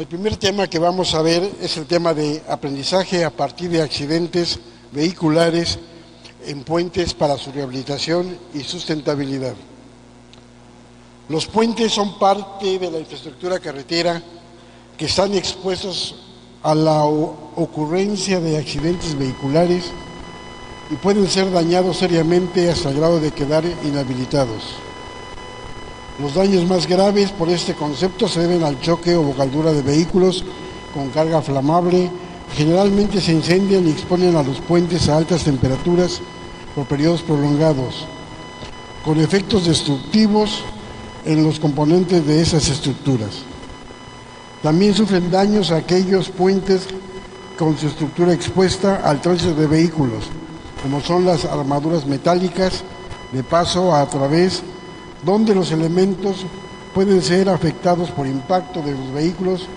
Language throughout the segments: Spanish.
El primer tema que vamos a ver es el tema de aprendizaje a partir de accidentes vehiculares en puentes para su rehabilitación y sustentabilidad. Los puentes son parte de la infraestructura carretera que están expuestos a la ocurrencia de accidentes vehiculares y pueden ser dañados seriamente hasta el grado de quedar inhabilitados. Los daños más graves por este concepto se deben al choque o volcadura de vehículos con carga flamable. Generalmente se incendian y exponen a los puentes a altas temperaturas por periodos prolongados, con efectos destructivos en los componentes de esas estructuras. También sufren daños aquellos puentes con su estructura expuesta al tránsito de vehículos, como son las armaduras metálicas de paso a través, donde los elementos pueden ser afectados por impacto de los vehículos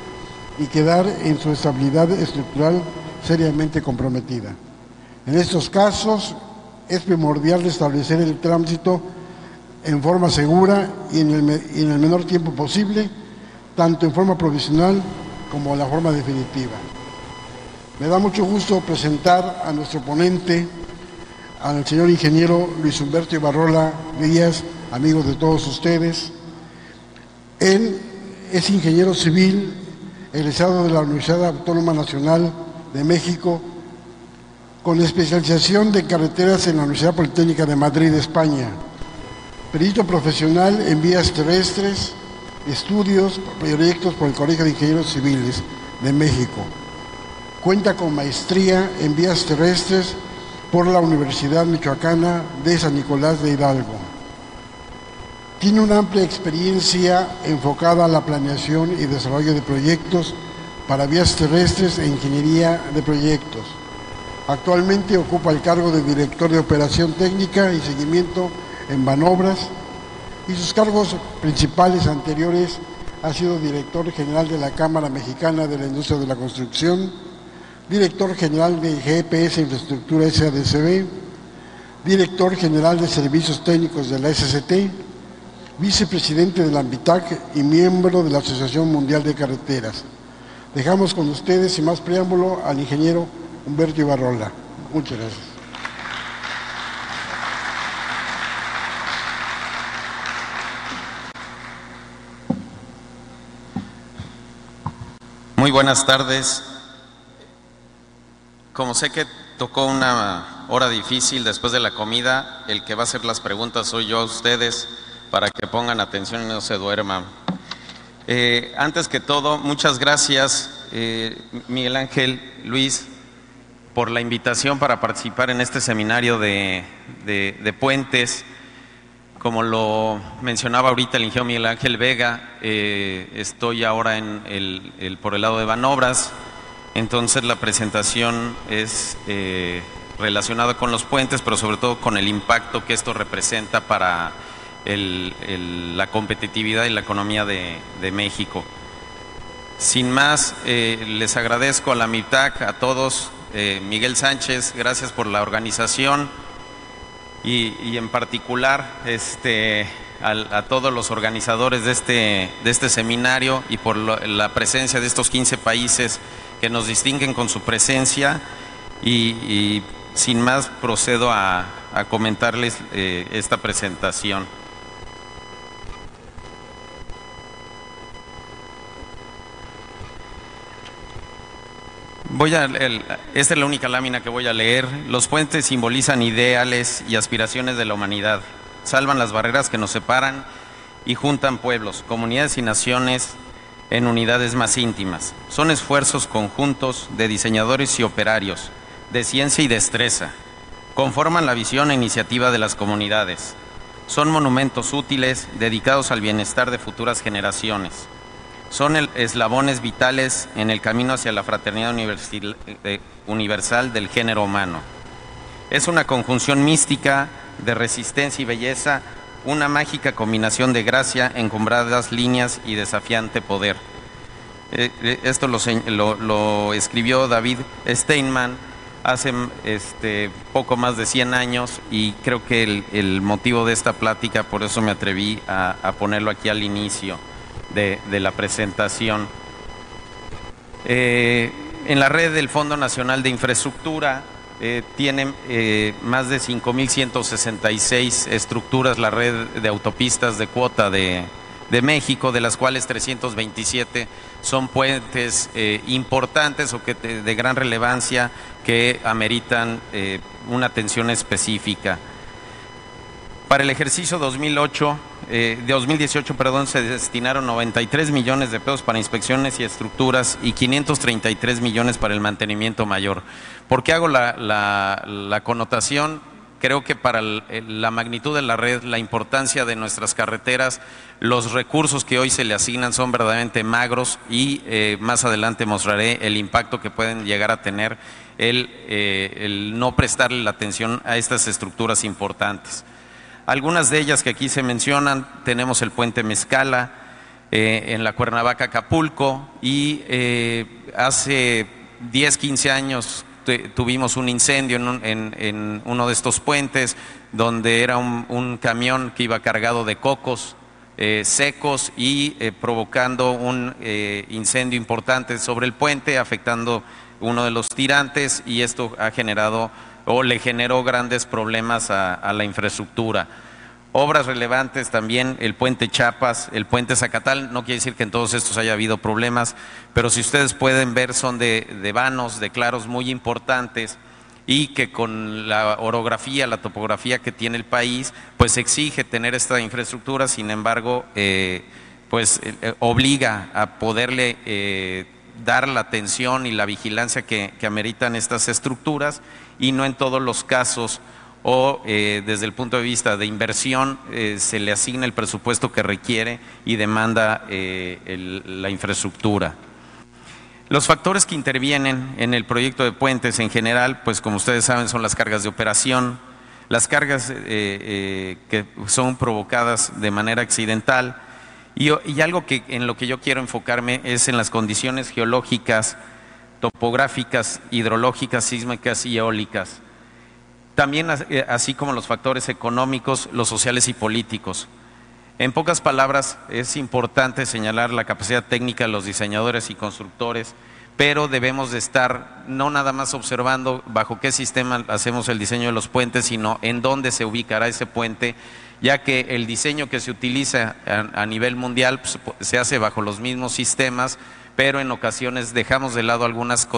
y quedar en su estabilidad estructural seriamente comprometida. En estos casos es primordial establecer el tránsito en forma segura y en el menor tiempo posible, tanto en forma provisional como en la forma definitiva. Me da mucho gusto presentar a nuestro ponente, al señor ingeniero Luis Humberto Ibarrola Díaz, amigo de todos ustedes. Él es ingeniero civil, egresado de la Universidad Autónoma Nacional de México, con especialización de carreteras en la Universidad Politécnica de Madrid, España. Perito profesional en vías terrestres, estudios, proyectos por el Colegio de Ingenieros Civiles de México. Cuenta con maestría en vías terrestres por la Universidad Michoacana de San Nicolás de Hidalgo. Tiene una amplia experiencia enfocada a la planeación y desarrollo de proyectos para vías terrestres e ingeniería de proyectos. Actualmente ocupa el cargo de director de operación técnica y seguimiento en Banobras, y sus cargos principales anteriores ha sido director general de la Cámara Mexicana de la Industria de la Construcción, director general de GPS Infraestructura SADCB, director general de Servicios Técnicos de la SCT, vicepresidente de la ANVITAC y miembro de la Asociación Mundial de Carreteras. Dejamos con ustedes, sin más preámbulo, al ingeniero Humberto Ibarrola. Muchas gracias. Muy buenas tardes. Como sé que tocó una hora difícil después de la comida, el que va a hacer las preguntas soy yo a ustedes, para que pongan atención y no se duerman. Antes que todo, muchas gracias, Miguel Ángel, Luis, por la invitación para participar en este seminario de puentes. Como lo mencionaba ahorita el ingeniero Miguel Ángel Vega, estoy ahora por el lado de Banobras, entonces la presentación es relacionada con los puentes, pero sobre todo con el impacto que esto representa para la competitividad y la economía de México. Sin más, les agradezco a la MITAC, a todos, Miguel Sánchez, gracias por la organización. Y en particular a todos los organizadores de este seminario y por la presencia de estos 15 países que nos distinguen con su presencia, y sin más procedo a comentarles esta presentación. Esta es la única lámina que voy a leer. Los puentes simbolizan ideales y aspiraciones de la humanidad. Salvan las barreras que nos separan y juntan pueblos, comunidades y naciones en unidades más íntimas. Son esfuerzos conjuntos de diseñadores y operarios, de ciencia y destreza. Conforman la visión e iniciativa de las comunidades. Son monumentos útiles dedicados al bienestar de futuras generaciones. Son eslabones vitales en el camino hacia la fraternidad universal del género humano. Es una conjunción mística de resistencia y belleza, una mágica combinación de gracia, encumbradas líneas y desafiante poder. Esto lo escribió David Steinman hace poco más de 100 años, y creo que el motivo de esta plática, por eso me atreví a ponerlo aquí al inicio de la presentación. En la red del Fondo Nacional de Infraestructura tienen más de 5.166 estructuras la red de autopistas de cuota de México, de las cuales 327 son puentes importantes o que de gran relevancia que ameritan una atención específica. Para el ejercicio 2018, se destinaron 93 millones de pesos para inspecciones y estructuras y 533 millones para el mantenimiento mayor. ¿Por qué hago la connotación? Creo que para la magnitud de la red, la importancia de nuestras carreteras, los recursos que hoy se le asignan son verdaderamente magros y más adelante mostraré el impacto que pueden llegar a tener el no prestarle la atención a estas estructuras importantes. Algunas de ellas que aquí se mencionan, tenemos el puente Mezcala en la Cuernavaca-Acapulco y hace 10, 15 años tuvimos un incendio en uno de estos puentes donde era un camión que iba cargado de cocos secos y provocando un incendio importante sobre el puente, afectando uno de los tirantes, y esto ha generado o le generó grandes problemas a la infraestructura. Obras relevantes también, el puente Chiapas, el puente Zacatal, no quiere decir que en todos estos haya habido problemas, pero si ustedes pueden ver son de vanos, de claros muy importantes y que con la orografía, la topografía que tiene el país, pues exige tener esta infraestructura, sin embargo, obliga a poderle dar la atención y la vigilancia que ameritan estas estructuras, y no en todos los casos o desde el punto de vista de inversión se le asigna el presupuesto que requiere y demanda la infraestructura. Los factores que intervienen en el proyecto de puentes en general, pues como ustedes saben, son las cargas de operación, las cargas que son provocadas de manera accidental, y algo en lo que yo quiero enfocarme es en las condiciones geológicas, topográficas, hidrológicas, sísmicas y eólicas. También así como los factores económicos, los sociales y políticos. En pocas palabras, es importante señalar la capacidad técnica de los diseñadores y constructores, pero debemos de estar no nada más observando bajo qué sistema hacemos el diseño de los puentes, sino en dónde se ubicará ese puente, ya que el diseño que se utiliza a nivel mundial pues, se hace bajo los mismos sistemas, pero en ocasiones dejamos de lado algunas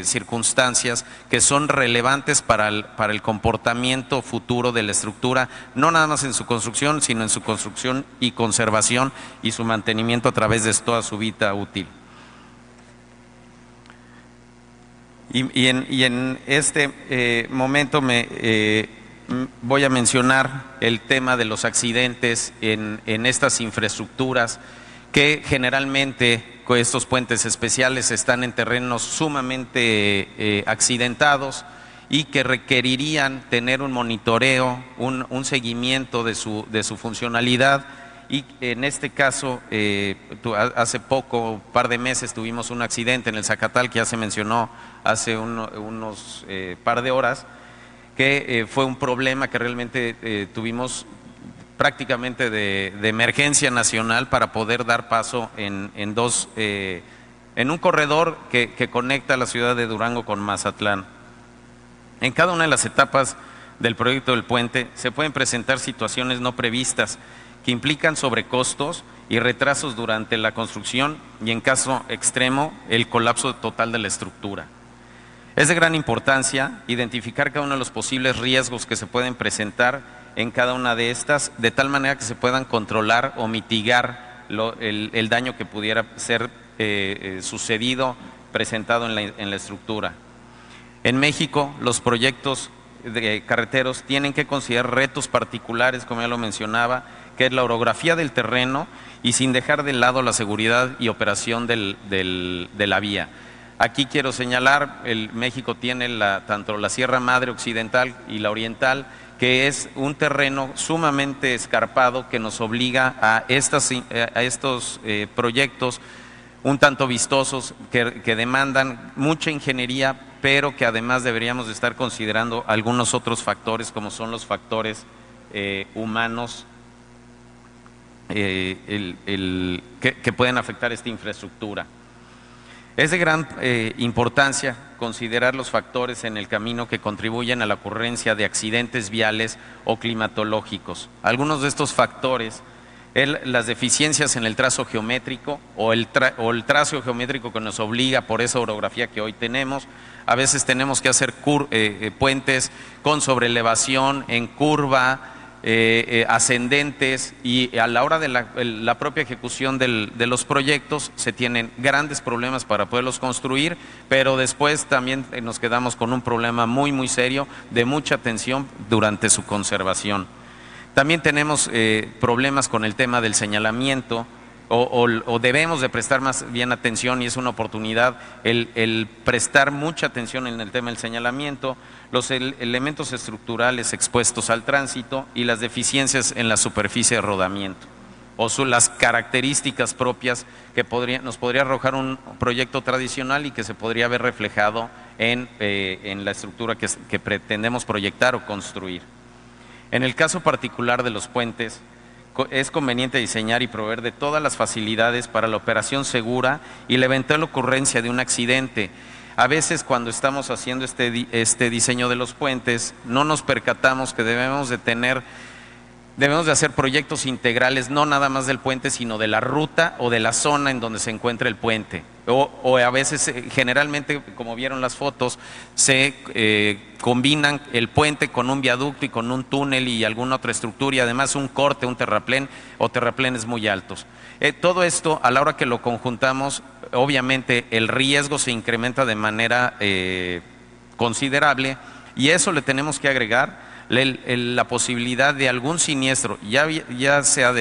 circunstancias que son relevantes para el comportamiento futuro de la estructura, no nada más en su construcción, sino en su construcción y conservación y su mantenimiento a través de toda su vida útil. Y en este momento voy a mencionar el tema de los accidentes en estas infraestructuras, que generalmente con estos puentes especiales están en terrenos sumamente accidentados y que requerirían tener un monitoreo, un seguimiento de su funcionalidad. Y en este caso, hace poco, un par de meses, tuvimos un accidente en el Zacatal que ya se mencionó hace unos par de horas, que fue un problema que realmente tuvimos prácticamente de emergencia nacional para poder dar paso en un corredor que conecta la ciudad de Durango con Mazatlán. En cada una de las etapas del proyecto del puente se pueden presentar situaciones no previstas que implican sobrecostos y retrasos durante la construcción y, en caso extremo, el colapso total de la estructura. Es de gran importancia identificar cada uno de los posibles riesgos que se pueden presentar en cada una de estas, de tal manera que se puedan controlar o mitigar el daño que pudiera ser sucedido, presentado en la estructura. En México, los proyectos de carreteros tienen que considerar retos particulares, como ya lo mencionaba, que es la orografía del terreno, y sin dejar de lado la seguridad y operación de la vía. Aquí quiero señalar, México tiene tanto la Sierra Madre Occidental y la Oriental, que es un terreno sumamente escarpado que nos obliga a estos proyectos un tanto vistosos que demandan mucha ingeniería, pero que además deberíamos de estar considerando algunos otros factores, como son los factores humanos que pueden afectar esta infraestructura. Es de gran importancia considerar los factores en el camino que contribuyen a la ocurrencia de accidentes viales o climatológicos. Algunos de estos factores, las deficiencias en el trazo geométrico o el trazo geométrico que nos obliga por esa orografía que hoy tenemos. A veces tenemos que hacer puentes con sobreelevación, en curva, ascendentes, y a la hora de la propia ejecución de los proyectos se tienen grandes problemas para poderlos construir, pero después también nos quedamos con un problema muy serio de mucha tensión durante su conservación. También tenemos problemas con el tema del señalamiento, o debemos de prestar más bien atención, y es una oportunidad el prestar mucha atención en el tema del señalamiento, los elementos estructurales expuestos al tránsito y las deficiencias en la superficie de rodamiento, o las características propias que nos podría arrojar un proyecto tradicional y que se podría ver reflejado en la estructura que pretendemos proyectar o construir. En el caso particular de los puentes, es conveniente diseñar y proveer de todas las facilidades para la operación segura y la eventual ocurrencia de un accidente. A veces, cuando estamos haciendo este diseño de los puentes, no nos percatamos que debemos de hacer proyectos integrales, no nada más del puente, sino de la ruta o de la zona en donde se encuentra el puente. O a veces, generalmente, como vieron las fotos, se combinan el puente con un viaducto y con un túnel y alguna otra estructura, y además un corte, un terraplén o terraplenes muy altos. Todo esto, a la hora que lo conjuntamos, obviamente el riesgo se incrementa de manera considerable, y eso le tenemos que agregar la posibilidad de algún siniestro, ya sea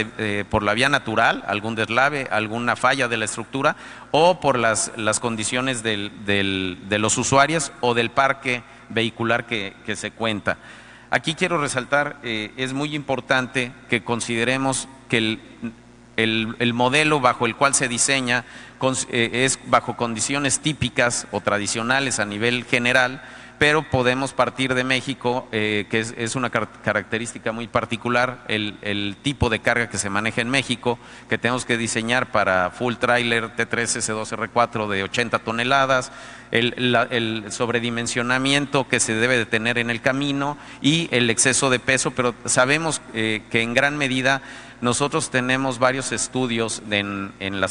por la vía natural, algún deslave, alguna falla de la estructura, o por las condiciones de los usuarios o del parque vehicular que se cuenta. Aquí quiero resaltar, es muy importante que consideremos que el modelo bajo el cual se diseña es bajo condiciones típicas o tradicionales a nivel general, pero podemos partir de México, que es una característica muy particular, el tipo de carga que se maneja en México, que tenemos que diseñar para full trailer T3 S2 R4 de 80 toneladas, el sobredimensionamiento que se debe de tener en el camino y el exceso de peso, pero sabemos que en gran medida nosotros tenemos varios estudios en el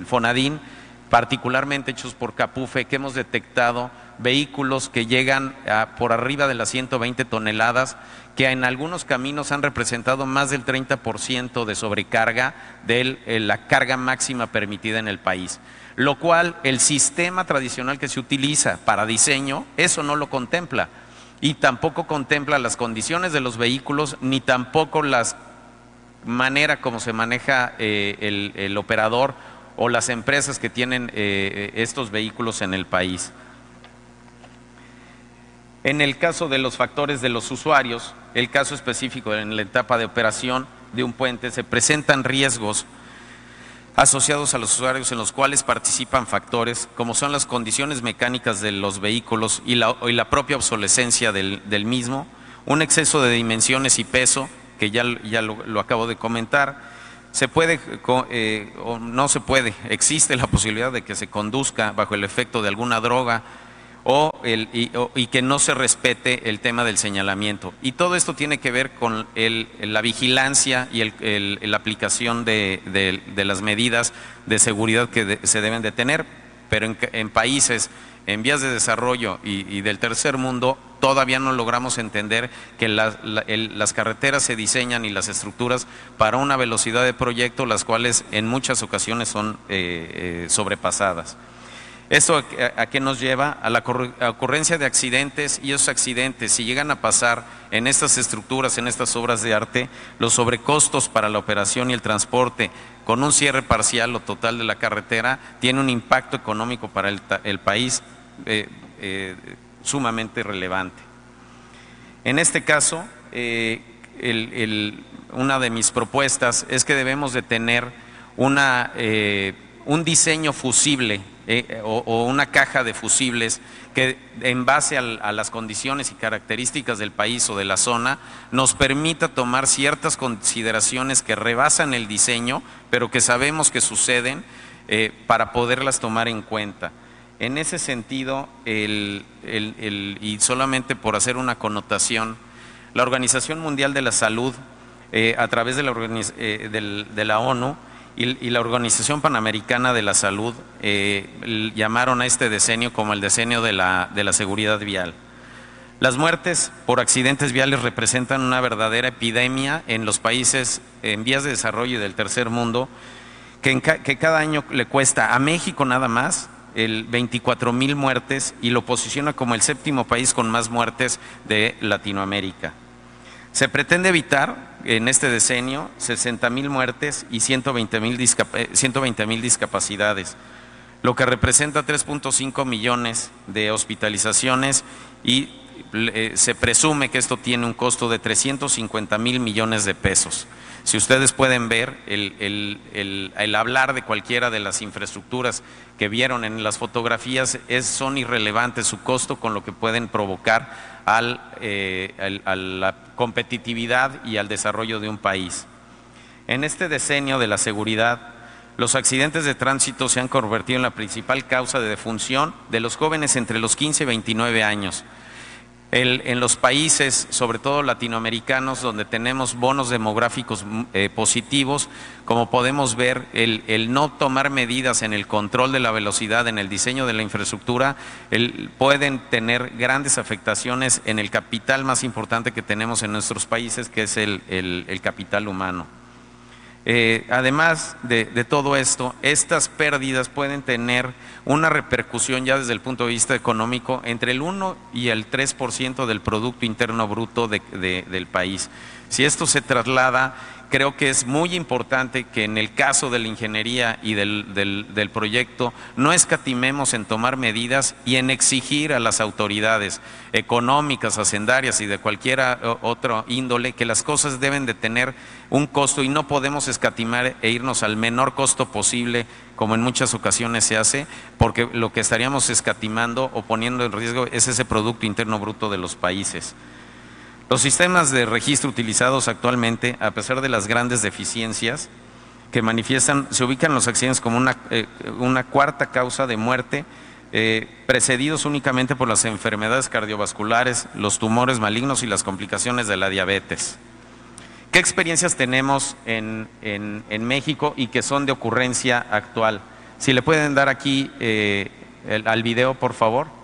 Fonadín, particularmente hechos por Capufe, que hemos detectado vehículos que llegan por arriba de las 120 toneladas, que en algunos caminos han representado más del 30% de sobrecarga de la carga máxima permitida en el país, lo cual el sistema tradicional que se utiliza para diseño, eso no lo contempla, y tampoco contempla las condiciones de los vehículos, ni tampoco la manera como se maneja el operador o las empresas que tienen estos vehículos en el país. En el caso de los factores de los usuarios, el caso específico en la etapa de operación de un puente, se presentan riesgos asociados a los usuarios en los cuales participan factores como son las condiciones mecánicas de los vehículos y la propia obsolescencia del mismo, un exceso de dimensiones y peso, que ya lo acabo de comentar. Se puede o no se puede, existe la posibilidad de que se conduzca bajo el efecto de alguna droga y que no se respete el tema del señalamiento. Y todo esto tiene que ver con la vigilancia y la aplicación de las medidas de seguridad que se deben de tener, pero en países en vías de desarrollo y del tercer mundo todavía no logramos entender que las carreteras se diseñan y las estructuras para una velocidad de proyecto, las cuales en muchas ocasiones son sobrepasadas. ¿Esto a qué nos lleva? A la ocurrencia de accidentes, y esos accidentes, si llegan a pasar en estas estructuras, en estas obras de arte, los sobrecostos para la operación y el transporte, con un cierre parcial o total de la carretera, tiene un impacto económico para el país sumamente relevante. En este caso, una de mis propuestas es que debemos de tener un diseño fusible o una caja de fusibles que, en base a las condiciones y características del país o de la zona, nos permita tomar ciertas consideraciones que rebasan el diseño, pero que sabemos que suceden, para poderlas tomar en cuenta. En ese sentido, y solamente por hacer una connotación, la Organización Mundial de la Salud, a través de la ONU y la Organización Panamericana de la Salud, llamaron a este decenio como el decenio de la seguridad vial. Las muertes por accidentes viales representan una verdadera epidemia en los países en vías de desarrollo y del tercer mundo, que cada año le cuesta a México nada más 24,000 muertes y lo posiciona como el 7º país con más muertes de Latinoamérica. Se pretende evitar en este decenio 60,000 muertes y 120,000 discapacidades, lo que representa 3.5 millones de hospitalizaciones y se presume que esto tiene un costo de 350,000 millones de pesos. Si ustedes pueden ver, el hablar de cualquiera de las infraestructuras que vieron en las fotografías son irrelevantes su costo con lo que pueden provocar a la competitividad y al desarrollo de un país. En este decenio de la seguridad, los accidentes de tránsito se han convertido en la principal causa de defunción de los jóvenes entre los 15 y 29 años. En los países, sobre todo latinoamericanos, donde tenemos bonos demográficos positivos, como podemos ver, el no tomar medidas en el control de la velocidad, en el diseño de la infraestructura, pueden tener grandes afectaciones en el capital más importante que tenemos en nuestros países, que es el capital humano. Además de todo esto, estas pérdidas pueden tener una repercusión ya desde el punto de vista económico entre el 1 y el 3% del Producto Interno Bruto del país. Si esto se traslada, creo que es muy importante que en el caso de la ingeniería y del proyecto no escatimemos en tomar medidas y en exigir a las autoridades económicas, hacendarias y de cualquier otro índole que las cosas deben de tener un costo y no podemos escatimar e irnos al menor costo posible, como en muchas ocasiones se hace, porque lo que estaríamos escatimando o poniendo en riesgo es ese Producto Interno Bruto de los países. Los sistemas de registro utilizados actualmente, a pesar de las grandes deficiencias que manifiestan, se ubican los accidentes como una cuarta causa de muerte, precedidos únicamente por las enfermedades cardiovasculares, los tumores malignos y las complicaciones de la diabetes. ¿Qué experiencias tenemos en México y que son de ocurrencia actual? Si le pueden dar aquí al video, por favor.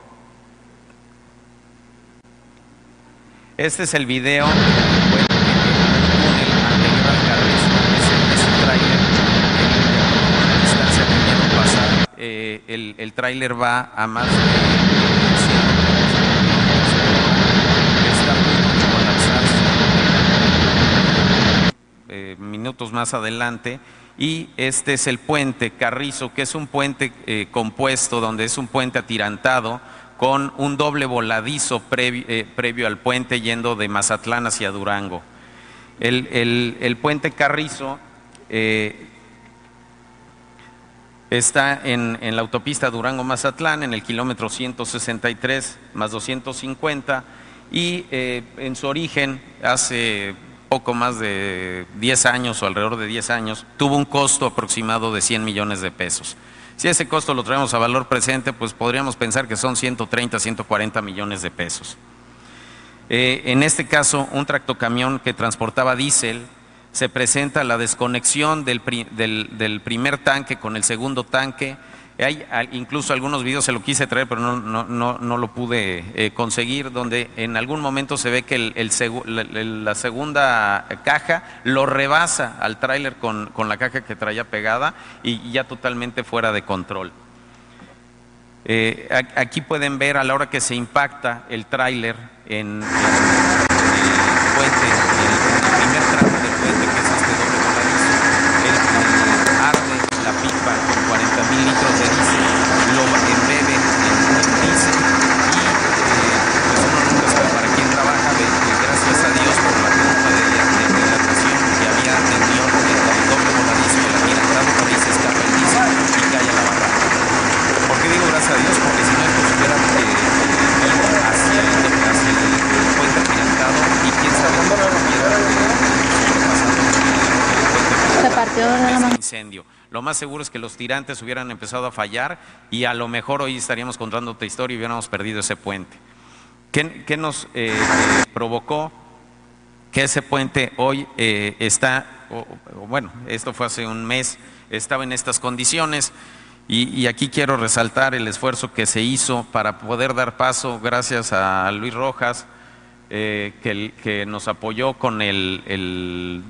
Este es el video. El tráiler va a más de 100 está a punto de colapsarse minutos más adelante. Y este es el puente Carrizo, que es un puente compuesto, donde es un puente atirantado con un doble voladizo previo al puente yendo de Mazatlán hacia Durango. El puente Carrizo está en la autopista Durango-Mazatlán, en el kilómetro 163 más 250, y en su origen, hace poco más de 10 años o alrededor de 10 años, tuvo un costo aproximado de 100 millones de pesos. Si ese costo lo traemos a valor presente, pues podríamos pensar que son 130, 140 millones de pesos. En este caso, un tractocamión que transportaba diésel, se presenta la desconexión del primer tanque con el segundo tanque. Hay incluso algunos videos, se lo quise traer, pero no lo pude conseguir, donde en algún momento se ve que la segunda caja lo rebasa al tráiler con la caja que traía pegada y ya totalmente fuera de control. Aquí pueden ver a la hora que se impacta el tráiler en el puente, el primer tramo del puente, que es este doble voladizo, arde la pipa con 40,000 litros de diésel, lo embebe en diésel y pues uno nunca sabe para quién trabaja. Gracias a Dios por la culpa de hidratación que había tenido el doble voladizo y el atirantado, por ahí se escapa el diésel y cae a la barranca. ¿Por qué digo gracias a Dios? Porque si no esto se hubiera ido hacia el puente atirantado y quién sabe cómo hubiera pasado el puente. Se partió de la mano. Incendio. Lo más seguro es que los tirantes hubieran empezado a fallar y a lo mejor hoy estaríamos contando otra historia y hubiéramos perdido ese puente. ¿Qué nos provocó que ese puente hoy bueno, esto fue hace un mes, estaba en estas condiciones? Y aquí quiero resaltar el esfuerzo que se hizo para poder dar paso, gracias a Luis Rojas, que nos apoyó con un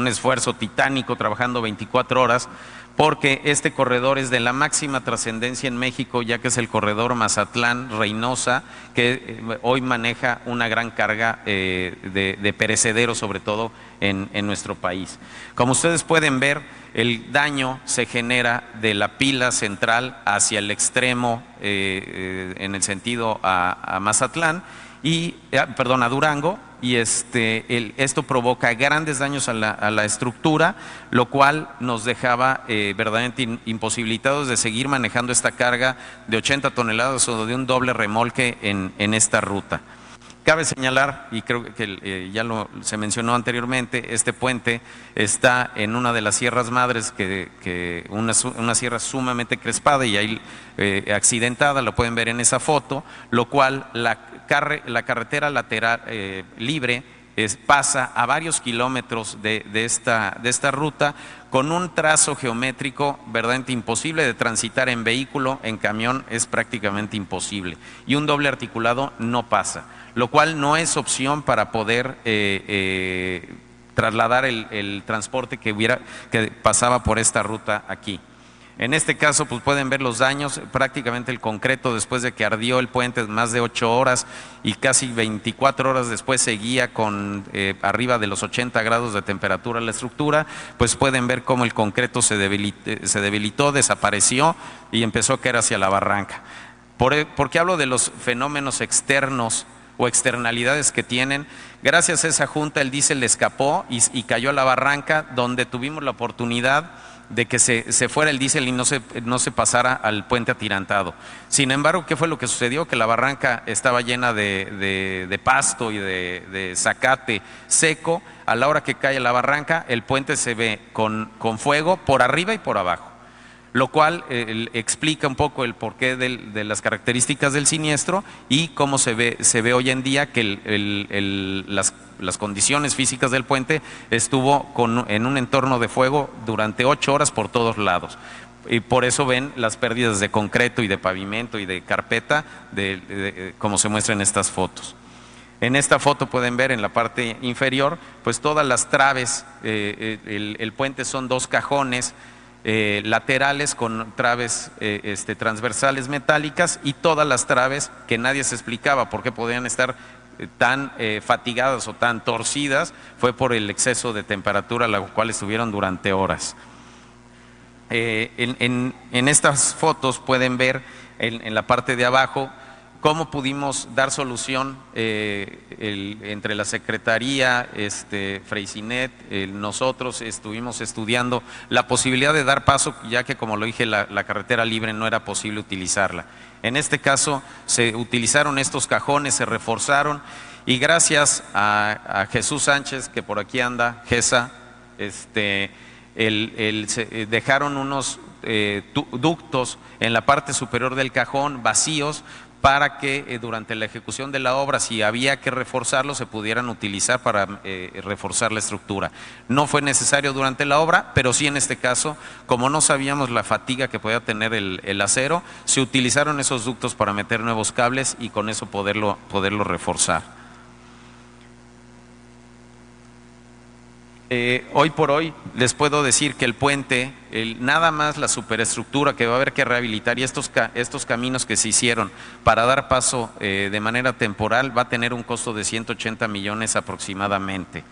esfuerzo titánico, trabajando 24 horas, porque este corredor es de la máxima trascendencia en México, ya que es el corredor Mazatlán-Reynosa, que hoy maneja una gran carga de perecederos, sobre todo en nuestro país. Como ustedes pueden ver, el daño se genera de la pila central hacia el extremo, en el sentido a Mazatlán, a Durango, y esto provoca grandes daños a la estructura, lo cual nos dejaba verdaderamente imposibilitados de seguir manejando esta carga de 80 toneladas o de un doble remolque en esta ruta. Cabe señalar, y creo que se mencionó anteriormente, este puente está en una de las sierras madres, una sierra sumamente crespada y ahí accidentada, lo pueden ver en esa foto, lo cual la carretera lateral libre pasa a varios kilómetros de esta ruta, con un trazo geométrico verdaderamente imposible de transitar en vehículo, en camión es prácticamente imposible, y un doble articulado no pasa, lo cual no es opción para poder trasladar el transporte que pasaba por esta ruta aquí. En este caso, pues pueden ver los daños, prácticamente el concreto, después de que ardió el puente más de 8 horas y casi 24 horas después seguía con arriba de los 80 grados de temperatura la estructura, pues pueden ver cómo el concreto se debilitó, desapareció y empezó a caer hacia la barranca. ¿Por qué hablo de los fenómenos externos o externalidades que tienen? Gracias a esa junta el diésel escapó y cayó a la barranca, donde tuvimos la oportunidad de que se fuera el diésel y no se pasara al puente atirantado. Sin embargo, ¿qué fue lo que sucedió? Que la barranca estaba llena de pasto y de zacate seco. A la hora que cae la barranca, el puente se ve con fuego por arriba y por abajo, lo cual explica un poco el porqué de las características del siniestro y cómo se ve hoy en día que las condiciones físicas del puente estuvo en un entorno de fuego durante 8 horas por todos lados. Y por eso ven las pérdidas de concreto y de pavimento y de carpeta, como se muestra en estas fotos. En esta foto pueden ver en la parte inferior, pues todas las traves, el puente son 2 cajones laterales con traves transversales metálicas, y todas las traves que nadie se explicaba por qué podían estar tan fatigadas o tan torcidas, fue por el exceso de temperatura, la cual estuvieron durante horas. En estas fotos pueden ver en la parte de abajo cómo pudimos dar solución entre la Secretaría, Freycinet, nosotros estuvimos estudiando la posibilidad de dar paso, ya que, como lo dije, la carretera libre no era posible utilizarla. En este caso se utilizaron estos cajones, se reforzaron, y gracias a Jesús Sánchez, que por aquí anda, Gesa, dejaron unos ductos en la parte superior del cajón vacíos, para que durante la ejecución de la obra, si había que reforzarlo, se pudieran utilizar para reforzar la estructura. No fue necesario durante la obra, pero sí en este caso, como no sabíamos la fatiga que podía tener el acero, se utilizaron esos ductos para meter nuevos cables y con eso poderlo reforzar. Hoy por hoy les puedo decir que el puente, nada más la superestructura que va a haber que rehabilitar y estos caminos que se hicieron para dar paso de manera temporal, va a tener un costo de 180 millones aproximadamente.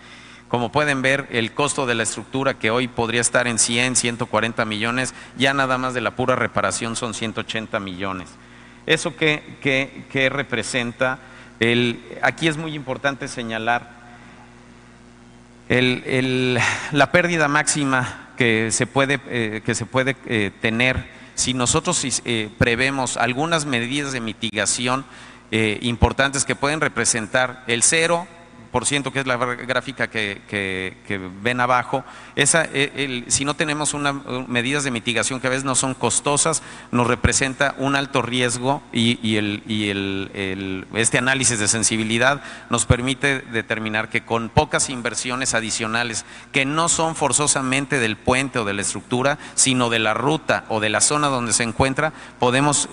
Como pueden ver, el costo de la estructura, que hoy podría estar en 100, 140 millones, ya nada más de la pura reparación son 180 millones. ¿Eso qué representa? Aquí es muy importante señalar la pérdida máxima que se puede tener si nosotros prevemos algunas medidas de mitigación importantes que pueden representar el cero, que es la gráfica que ven abajo, si no tenemos medidas de mitigación que a veces no son costosas, nos representa un alto riesgo y este análisis de sensibilidad nos permite determinar que con pocas inversiones adicionales, que no son forzosamente del puente o de la estructura, sino de la ruta o de la zona donde se encuentra, podemos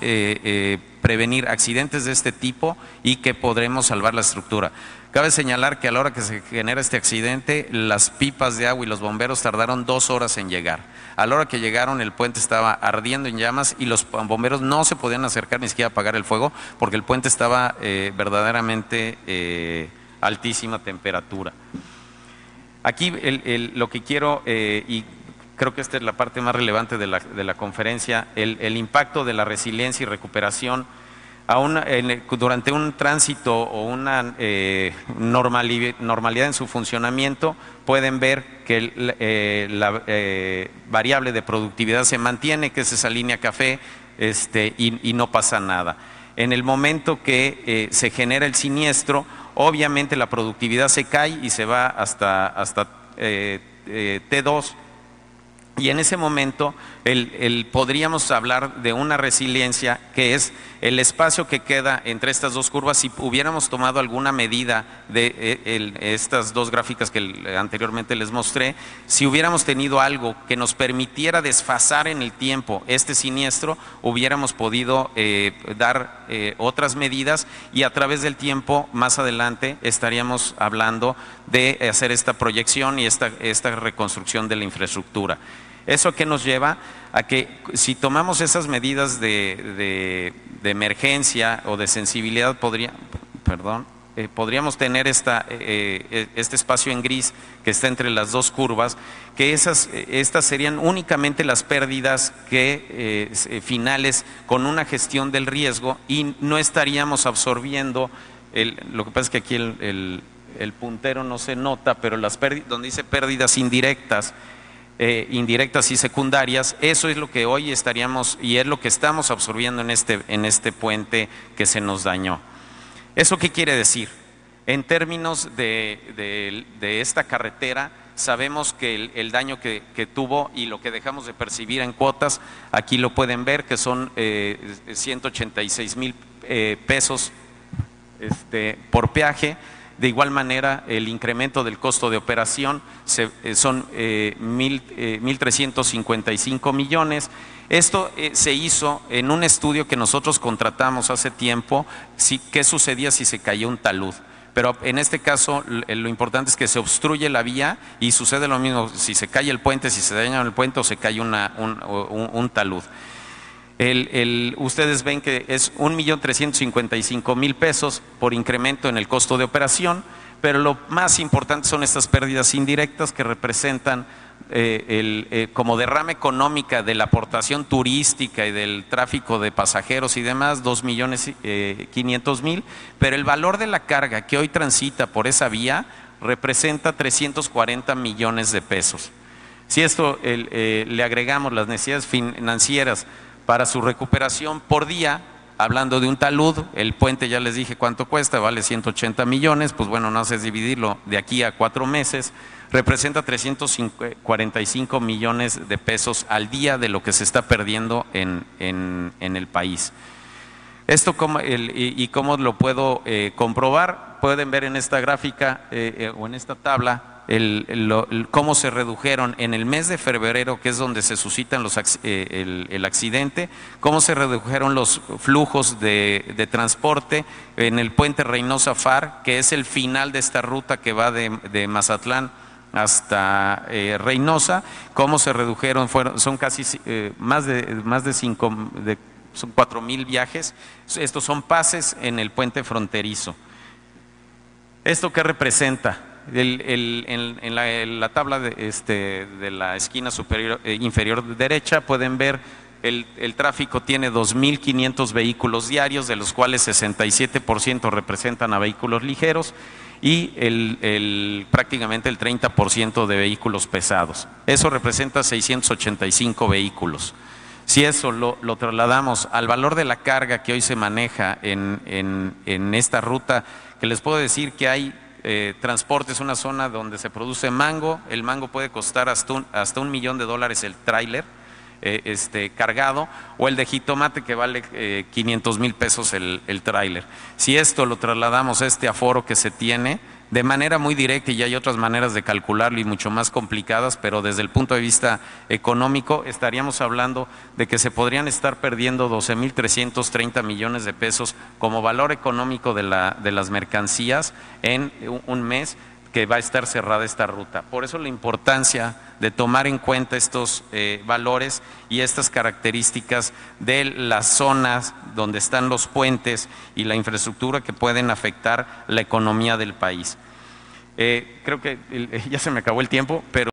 prevenir accidentes de este tipo y que podremos salvar la estructura. Cabe señalar que a la hora que se genera este accidente, las pipas de agua y los bomberos tardaron 2 horas en llegar. A la hora que llegaron, el puente estaba ardiendo en llamas y los bomberos no se podían acercar ni siquiera a apagar el fuego porque el puente estaba verdaderamente altísima temperatura. Aquí lo que quiero, y creo que esta es la parte más relevante de la conferencia, el impacto de la resiliencia y recuperación durante un tránsito o una normalidad en su funcionamiento. Pueden ver que la variable de productividad se mantiene, que es esa línea café, y no pasa nada. En el momento que se genera el siniestro, obviamente la productividad se cae y se va hasta T2. Y en ese momento podríamos hablar de una resiliencia, que es el espacio que queda entre estas dos curvas. Si hubiéramos tomado alguna medida de estas dos gráficas que anteriormente les mostré, si hubiéramos tenido algo que nos permitiera desfasar en el tiempo este siniestro, hubiéramos podido dar otras medidas y a través del tiempo, más adelante, estaríamos hablando de hacer esta proyección y esta reconstrucción de la infraestructura. ¿Eso qué nos lleva? A que si tomamos esas medidas de emergencia o de sensibilidad, podríamos tener este espacio en gris que está entre las dos curvas, que estas serían únicamente las pérdidas finales con una gestión del riesgo, y no estaríamos absorbiendo, lo que pasa es que aquí el puntero no se nota, pero las pérdidas, donde dice pérdidas indirectas y secundarias, eso es lo que hoy estaríamos y es lo que estamos absorbiendo en este puente que se nos dañó. ¿Eso qué quiere decir? En términos de esta carretera, sabemos que el daño que tuvo y lo que dejamos de percibir en cuotas, aquí lo pueden ver, que son 186,000 pesos por peaje. De igual manera, el incremento del costo de operación son 1,355 millones. Esto se hizo en un estudio que nosotros contratamos hace tiempo, qué sucedía si se caía un talud. Pero en este caso lo importante es que se obstruye la vía y sucede lo mismo si se cae el puente, si se daña el puente o se cae un talud. Ustedes ven que es 1,355,000 pesos por incremento en el costo de operación, pero lo más importante son estas pérdidas indirectas que representan como derrama económica de la aportación turística y del tráfico de pasajeros y demás, 2,500,000, pero el valor de la carga que hoy transita por esa vía representa 340 millones de pesos. Si esto le agregamos las necesidades financieras para su recuperación por día, hablando de un talud, el puente ya les dije cuánto cuesta, vale 180 millones, pues bueno, no sé dividirlo de aquí a 4 meses, representa 345 millones de pesos al día de lo que se está perdiendo en el país. Esto cómo lo puedo comprobar, pueden ver en esta gráfica o en esta tabla cómo se redujeron en el mes de febrero, que es donde se suscitan el accidente, cómo se redujeron los flujos de transporte en el puente Reynosa-Far, que es el final de esta ruta que va de Mazatlán hasta Reynosa, cómo se redujeron, son casi más de 4,000 viajes. Estos son pases en el puente fronterizo. ¿Esto qué representa? En la tabla de la esquina inferior derecha pueden ver el tráfico tiene 2,500 vehículos diarios, de los cuales 67% representan a vehículos ligeros y prácticamente el 30% de vehículos pesados. Eso representa 685 vehículos. Si eso lo trasladamos al valor de la carga que hoy se maneja en esta ruta, que les puedo decir que hay transporte es una zona donde se produce mango. El mango puede costar hasta $1 millón el tráiler cargado, o el de jitomate que vale 500,000 pesos el tráiler. Si esto lo trasladamos a este aforo que se tiene de manera muy directa, y hay otras maneras de calcularlo y mucho más complicadas, pero desde el punto de vista económico estaríamos hablando de que se podrían estar perdiendo 12,330 millones de pesos como valor económico de las mercancías en un mes que va a estar cerrada esta ruta. Por eso la importancia de tomar en cuenta estos valores y estas características de las zonas donde están los puentes y la infraestructura que pueden afectar la economía del país. Creo que ya se me acabó el tiempo, pero